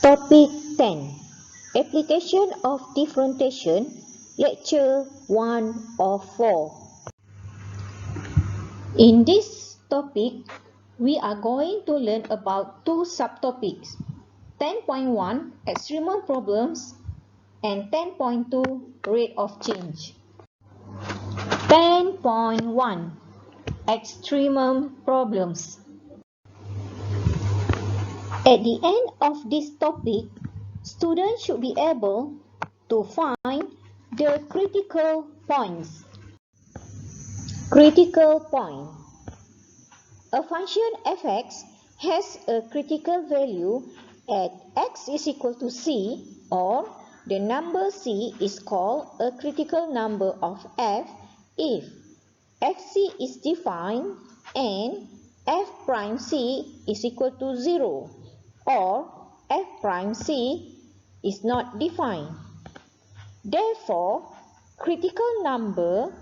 Topic 10. Application of differentiation, Lecture 1 of 4. In this topic, we are going to learn about two subtopics, 10.1 Extremum Problems and 10.2 Rate of Change. 10.1 Extremum Problems. At the end of this topic, students should be able to find the critical points. Critical point. A function f(x) has a critical value at x is equal to c, or the number c is called a critical number of f if fc is defined and f prime c is equal to 0, or f prime c is not defined. Therefore, critical number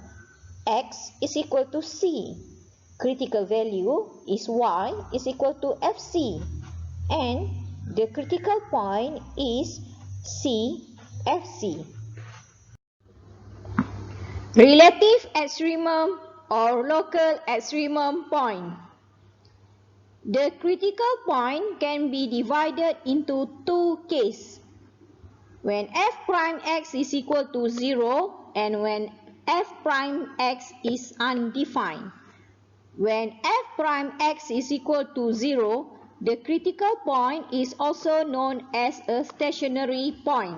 x is equal to c, critical value is y is equal to fc, and the critical point is c, fc. Relative extremum or local extremum point. The critical point can be divided into two cases. When f prime x is equal to 0 and when f prime x is undefined. When f prime x is equal to 0, the critical point is also known as a stationary point.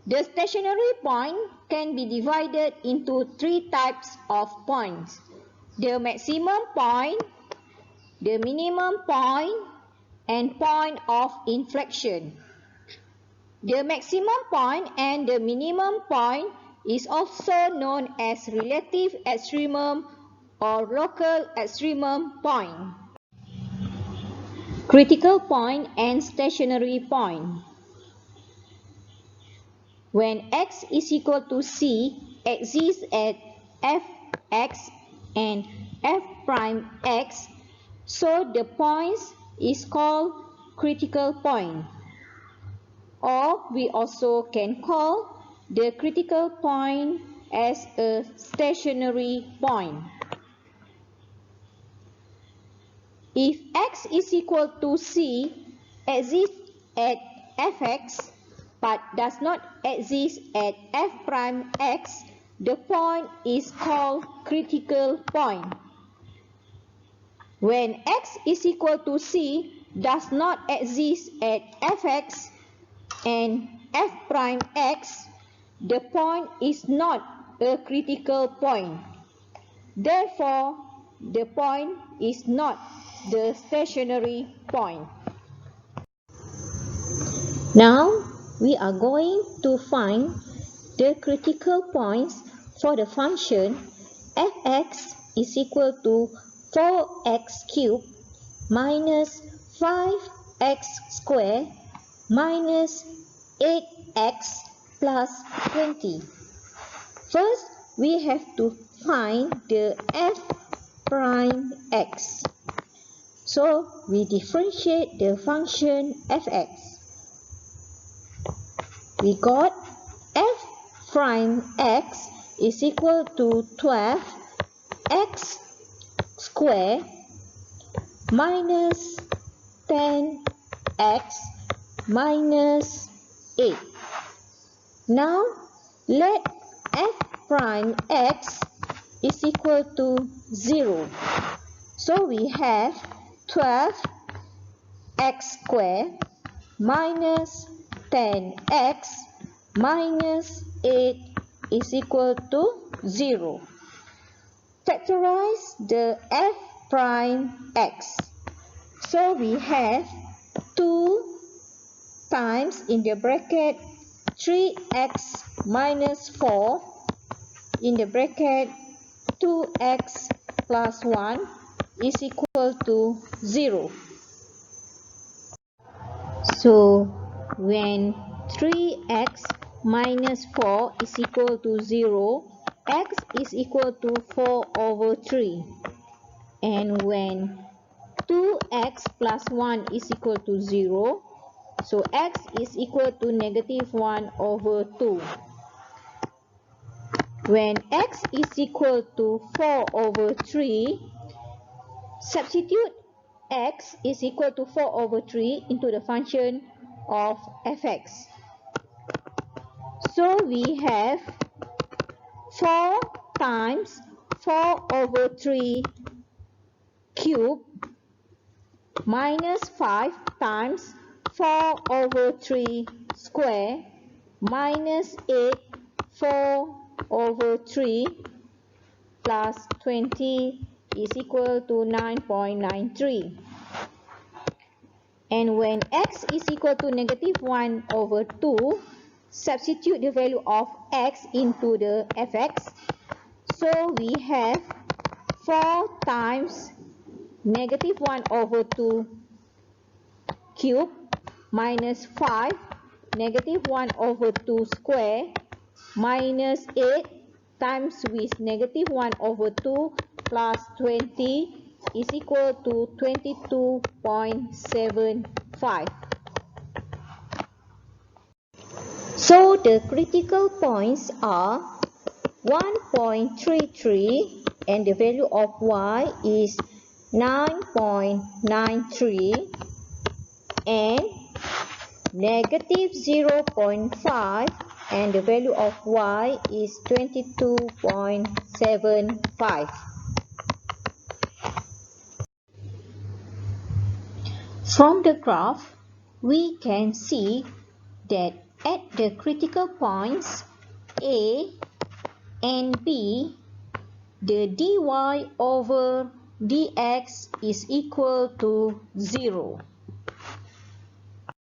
The stationary point can be divided into three types of points: the maximum point, the minimum point, and point of inflection. The maximum point and the minimum point is also known as relative extremum or local extremum point. Critical point and stationary point. When x is equal to c exists at fx and f prime x, so the point is called critical point. Or we also can call the critical point as a stationary point. If x is equal to c exists at fx but does not exist at f prime x, the point is called critical point. When x is equal to c does not exist at fx and f prime x, the point is not a critical point. Therefore, the point is not the stationary point. Now, we are going to find the critical points for the function fx is equal to 4x cubed minus 5x squared minus 8x plus 20. First, we have to find the f prime x. So, we differentiate the function fx. We got f prime x is equal to 12x squared minus 10x minus 8. Now, let f prime x is equal to 0. So, we have 12x squared minus 10x minus 8 is equal to 0. Factorize the f prime x. So, we have 2 times in the bracket 3x minus 4 in the bracket 2x plus 1 is equal to 0. So, when 3x minus 4 is equal to 0, x is equal to 4 over 3. And when 2x plus 1 is equal to 0. So x is equal to negative 1 over 2. When x is equal to 4 over 3, substitute x is equal to 4 over 3 into the function of fx. So we have 4 times 4 over 3 cube minus 5 times 4 over 3 square minus 8 4 over 3 plus 20 is equal to 9.93. And when x is equal to negative 1 over 2, substitute the value of x into the fx. So we have 4 times negative 1 over 2 cube minus 5 negative 1 over 2 square minus 8 times with negative 1 over 2 plus 20 is equal to 22.75. So the critical points are 1.33 and the value of y is 9.93 and negative 0.5 and the value of y is 22.75. From the graph, we can see that at the critical points A and B, the dy over dx is equal to 0.